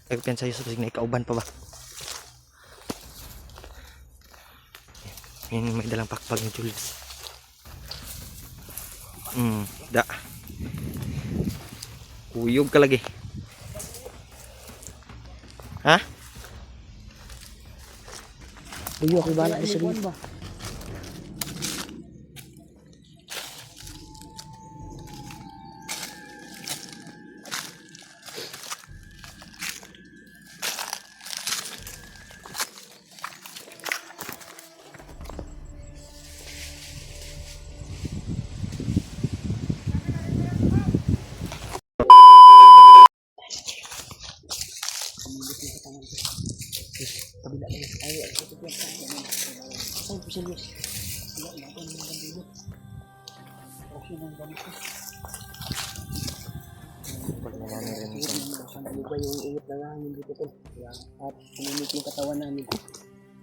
Ay piyansa Yus basig na ikauban pa ba. Yan may dalang pakpag ni Jules. Da. Kuyog ka lagi. Ha? Buyo ako bala di sunod ba. Kabila ni ay ito po sa akin. Ay po serious. Wala na ako ng bandido. Okay nang ganito. Pag naman rin Sana iba yung init na hangin dito po. At pumunit yung katawan namin.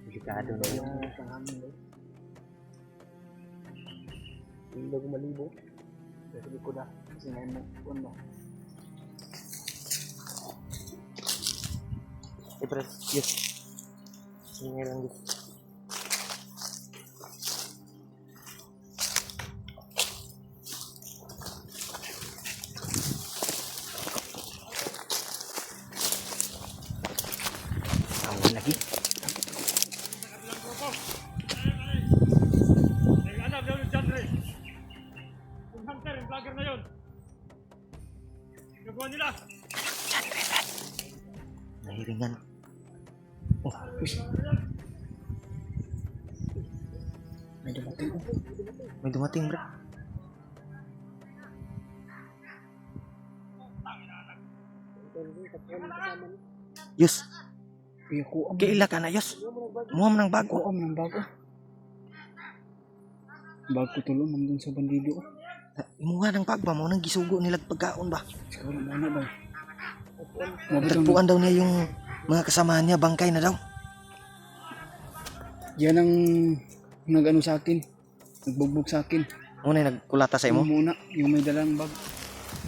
delikado na yun. Yung hangin eh. Hindi bago malibo. Kasi ko na. Kasi ngayon mo. Ano? Pero yes. Sige lang Yus. Awan lagi. Yung hunter, yung vlogger na yun. Nagawa nila. Nahiringan. Oh, May dumating. may dumating bro. Yus, Kuya ko ang kaila ka na Yus. Muha mo ng bago. ko ang bago. Bago tulo nandun sa bandido. Muha ng pagba mo nang gisugo nila pagkaon ba. Siguro na ba? Tagpuan daw niya yung mga kasamahan niya, bangkay na daw. Yan ang nag-ano sa akin. Nagbugbog sa akin. Una nagkulata sa imo. Muna, yung may dalang bag.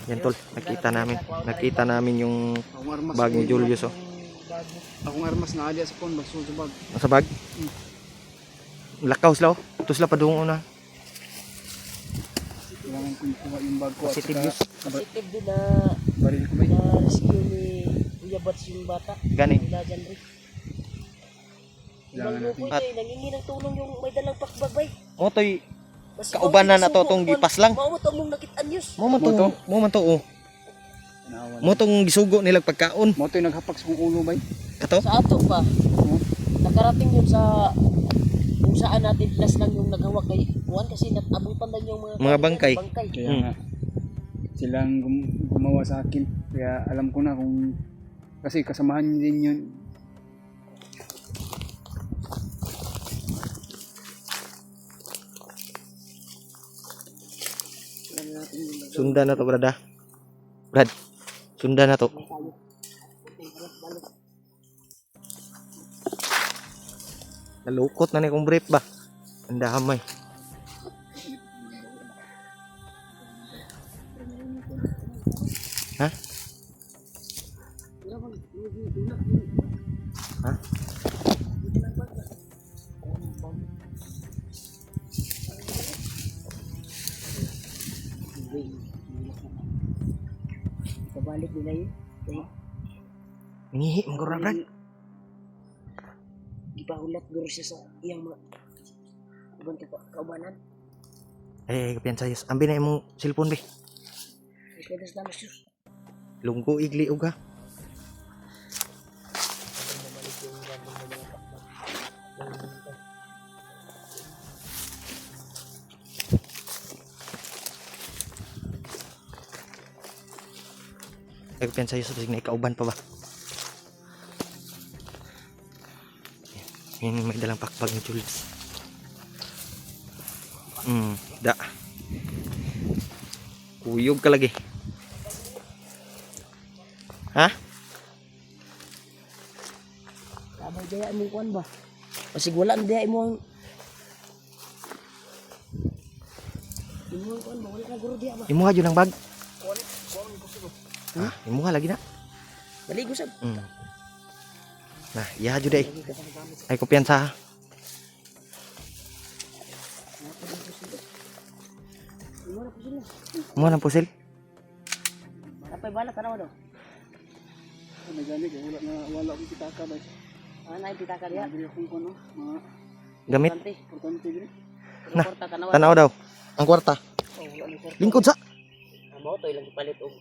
Yan tol, nakita namin. Nakita namin yung Akong armas. bag ni Julius oh. Akong armas na adya sa pon, baso sa bag. Sa bag. Lakaw sila oh. Ito sila padung una. Kailangan ko kuha yung bag ko. Positive Yus. Positive din na baril ko ba yun? Na rescue ni Kuya Bats yung bata. Gani. Wala dyan rin. At- Nangingi ng tulong yung may dalang pakbabay. Mo toy kaubanan na to tong gipas lang. Mao mo to mong nakitaan Yus. Mo man to oh. Mo tong gisugo nila pagkaon. Mo to yung naghapak sa kong ulo ba? Kato? Sa ato pa. Nakarating yun sa kung saan natin last lang yung naghawa kay Juan kasi natabutan lang yung Mga bangkay. Kaya nga silang gumawa sa akin. Kaya alam ko na kung kasi kasamahan din yun. Sundan na to, brada. Brad. Sundan na to. Nalukot na ni kong brief ba? Ang damay. Ha? Ha? Pabalik nila yun. Ngihi mo gura, Brad. Gipahulat guro siya sa iyang mga ibang kaubanan. Kapiyan sayos. Ambi na imong cellphone be. Kaya sa damas Diyos. Lungko igli uga. Kapiyan sayos basig na ikauban pa ba. Yan may dalang pakpag ni Jules. Da. Kuyog ka lagi. Ha? Sabay daya mo kuan ba? Kasi wala na daya mo ang kuan ba? Wala na guro daya ba? Imuha jud ang bag. Ha? Imuha lagi na. Maligo sab. Nah, iya jud day. Lagi ka pang gamit. Ay kumpiyansa. Ha? Imo na po sila. Mo nang pusil. Napay bala tanaw daw. Ano gani kay wala ko kita ka ba. Ana ay pitaka diha. Diri akong kuno mga Gamit. importante diri. Nah. Porta tanaw. Tanaw daw. Ang kwarta. Oh, wala ni porta. Lingkod sa. Amo to ilang ipalit og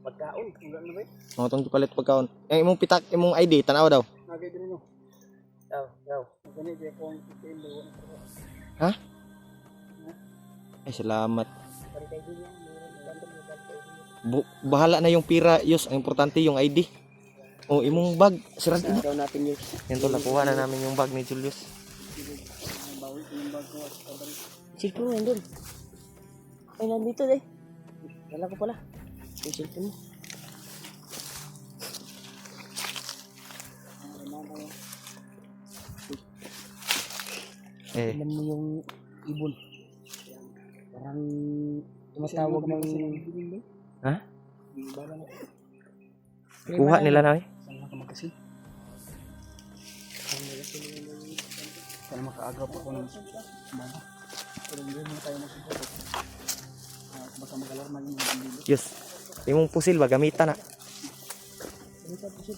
pagkaon. Wala na ba? Mo tong gipalit pagkaon. Ang imong pitak, imong ID tanaw daw. Nagay diri no. Daw. Gani kay akong itin daw. Ha? Ay salamat. Bantay din yan. Meron mo bantay din. Bahala na yung pira, Yus. Ang importante yung ID. O imong bag, sirad ina. Daw natin yun. Yan to, nakuha na namin yung bag ni Julius. Bawi ko yung bag ko at kabari. Cellphone mo yun doon. Ay, nandito eh. Wala ko pala. Yung cellphone mo. Eh, Alam mo yung ibon. Parang tumatawag ng... Ha? Bala na. kuha nila na eh. Sana ka magkasi. Sana makaagaw pa ko ng bala. Pero hindi mo tayo masusunod. Baka mag-alarma yung mga bandilo. Yus. Imong pusil ba gamitan na. Dito, pusit.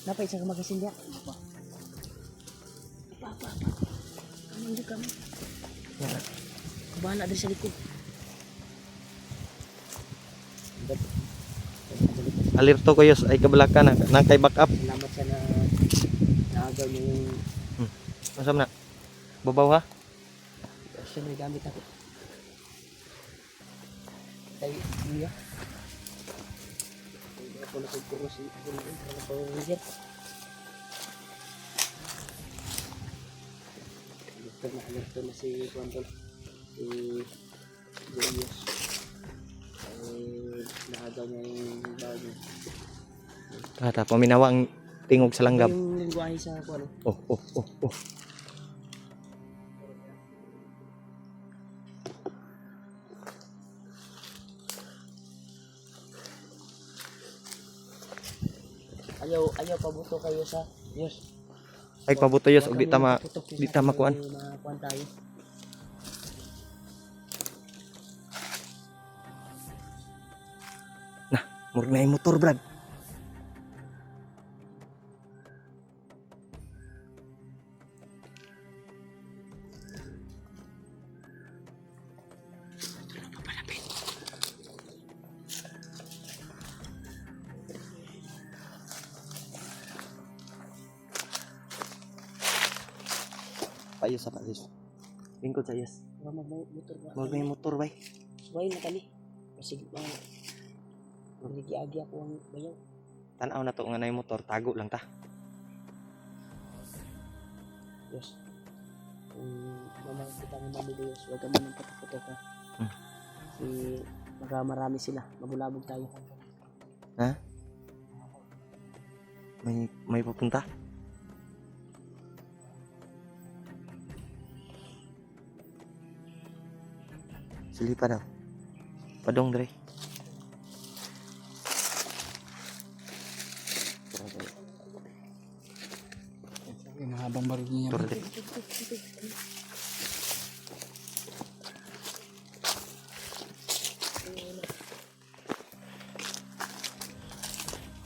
Napay isang magasin diya. Apa. Kamu hindi kami. Bahala din sa likod. Alerto ko Yus, ay kabalaka na kay backup. Salamat sa na naagaw niyo yung Masam na. Babaw ha. option na gamit ako. Tayo, iya. Hindi ako nakagpuro si Gulong. Wala pa yung wizard. Alerto na si Quanton. Si Julius. Ay, naagaw niya yung bago. Kata paminawa ang tingog sa langgam. Yung lingwahe sa ano? Oh. Ayaw pabuto kayo sa Diyos. Ay pabuto Yus, og di tama kuan. Makuan tayo. Murag na yung motor, Brad. Ayos sa ayos. Lingkod sa ayos. Motor ba? Murag na yung motor, bay. Suway na kami. Sige pa. Magigi-agi ako ang bayaw. Tanaw na to nga na yung motor, tago lang ta. Diyos. Kung mamang kita ng mami Diyos, huwag ka man patok-patok ka. Kasi baka marami sila. Mabulabog tayo. Ha? May pupunta? Silipa daw. Padong dre. Yung mahabang baril niya. Tur dre.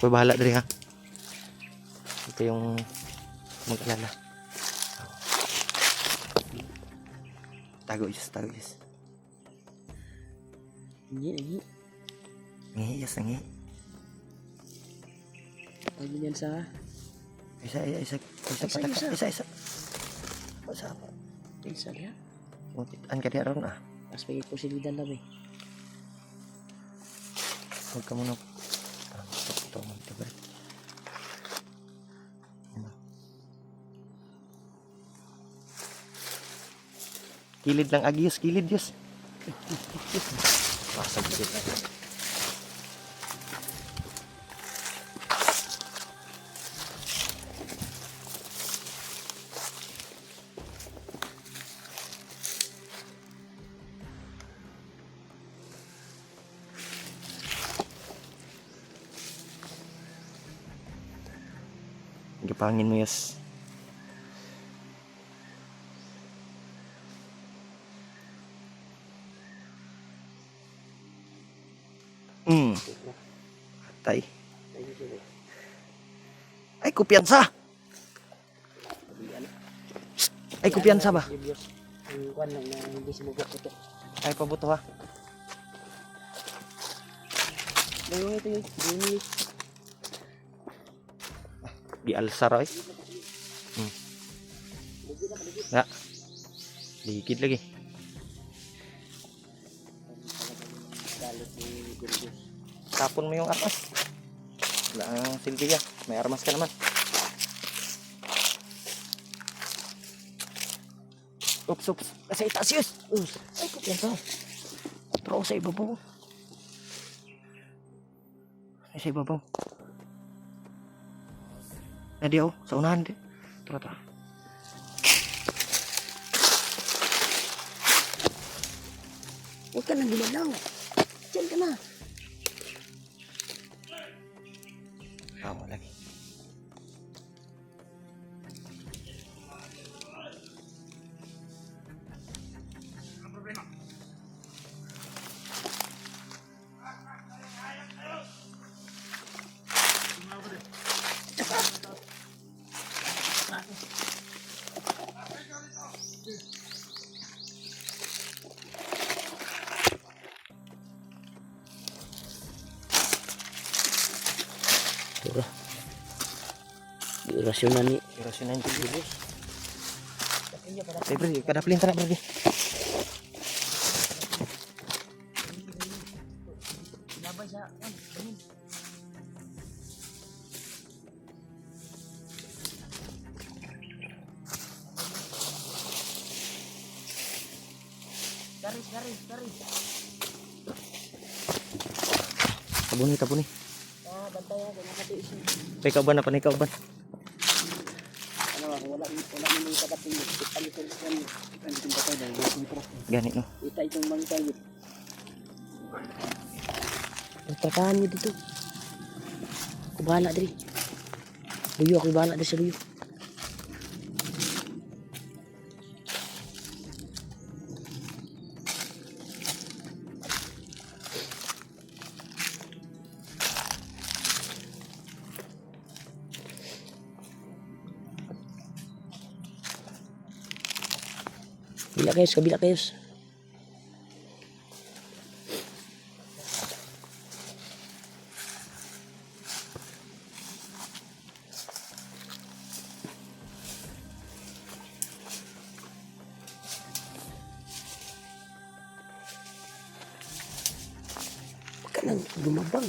Koy bahala dre ha. Ito yung mag-alala. Tago is. Hindi. Yes, ngi. Pag yan sa... Isa. Isa niya. Mutitan ka diya ron ah. Mas may posibilidad lang eh. Huwag ka muna. Ito, Brad. Kilid lang agios, kilid Diyos. Pasag dito. Gipangin mo yas. Tay. Ay, kumpiyansa. Ay, kumpiyansa ba? Ang kwan lang na hindi sumubok ito. Ay, pabuto ha. Gawin ito yun. Gawin Di alsara eh. Ya. Dikit lagi. galit ni Gilgis. Tapon mo yung armas. Wala ang silbi ya. May armas ka naman. Ups, ups. Nasa itaas yus. Ay, kumpiyansa. Pero sa ibabaw. Ay, sa ibabaw. Nah dia sa unahan dia. Tara. Huwag ka nang gumalaw. Diyan ka na. Tawa lagi. Tara. Irasyonan ni. Irasyonan yung Gilgis. Bre, kadaplin tara bre. Labay sa Garis. Tabuni. Bantay ha. Ganyan ka ito isin. Paikaw na panikaw ban. Ano, wala mo yung kadating mo. Kita nito yan. Kita nito yung patay dahil yung sintro. Gani no. Kita itong mangkay. Pagtakaan nyo dito. Ako bahala diri. Luyo, ako bahala diri sa luyo. Kabila kayos. Huwag ka nang lumabang.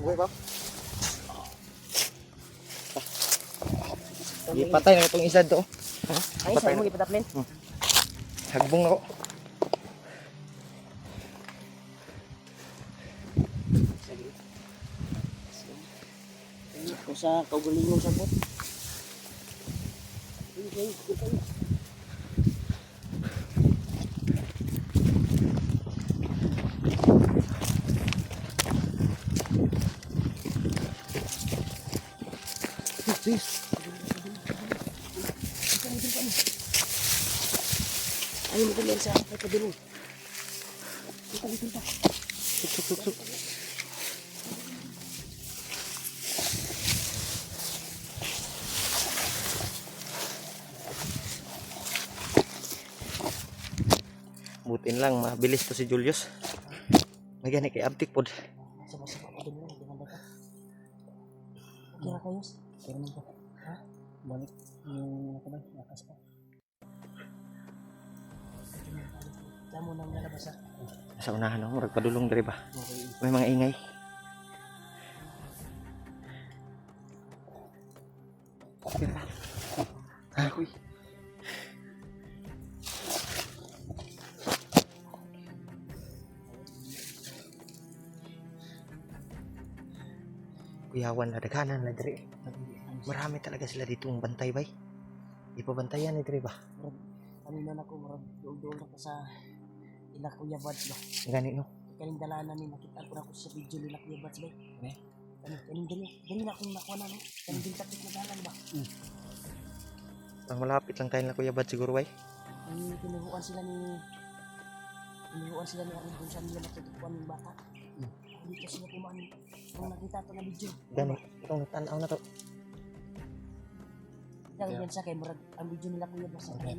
Buhay ba? Ipatay na itong isa to. Ay, sa'yo mo ipataplin. Hagbong na ko. Kung sa kaugalingong sabot. Ayaw mo din yan sa pagkadulong. Dito, dito, dito. Suk. Butin lang, mabilis to si Julius. May gani kay Abtik pod. Sama-sama ko din lang. Di man dapat. Okay na kayo? Pero naman ko. Ha? Balik. Yung ako ba? Nakas pa. Diyan mo nang lalabas ha? Sa unahan ako, murag padulong diri ba? Okay. May mga ingay. Ha? Uy. Kuyawan na daghanan na diri. Marami talaga sila ditong bantay bay. Ipabantayan ni diri ba? Kanina na ko marag doon na ko sa ila Kuya Buds ba? Gani no. Kaning dalanan ni nakita ko na ko sa video nila Kuya Buds ba? Kaning dali na akong nakuha na no. Kaning din tapos na dalan ba? Ang malapit lang tayo na Kuya Bad siguro bay. Ang tinuruan sila ni Arin kung saan nila matutupuan ng bata. Dito sila kumaan kung nakita ito na video. Gani, itong tanaw na to. Dahil yan sa kay murag ang video nila Kuya Buds sa kanya.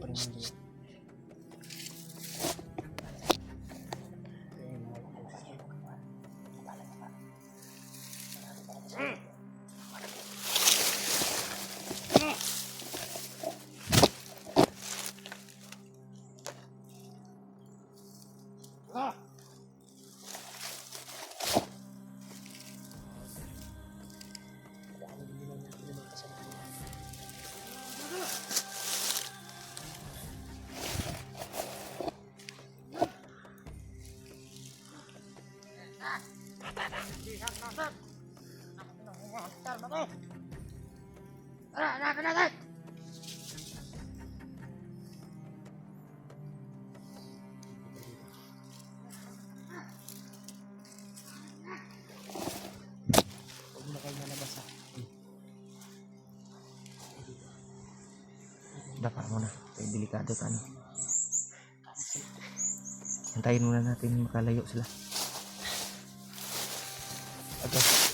Huwag mo na kayo nalabas ha. Dapa muna. Kaya delikado ta ano. Hintayin muna natin makalayo sila. Okay.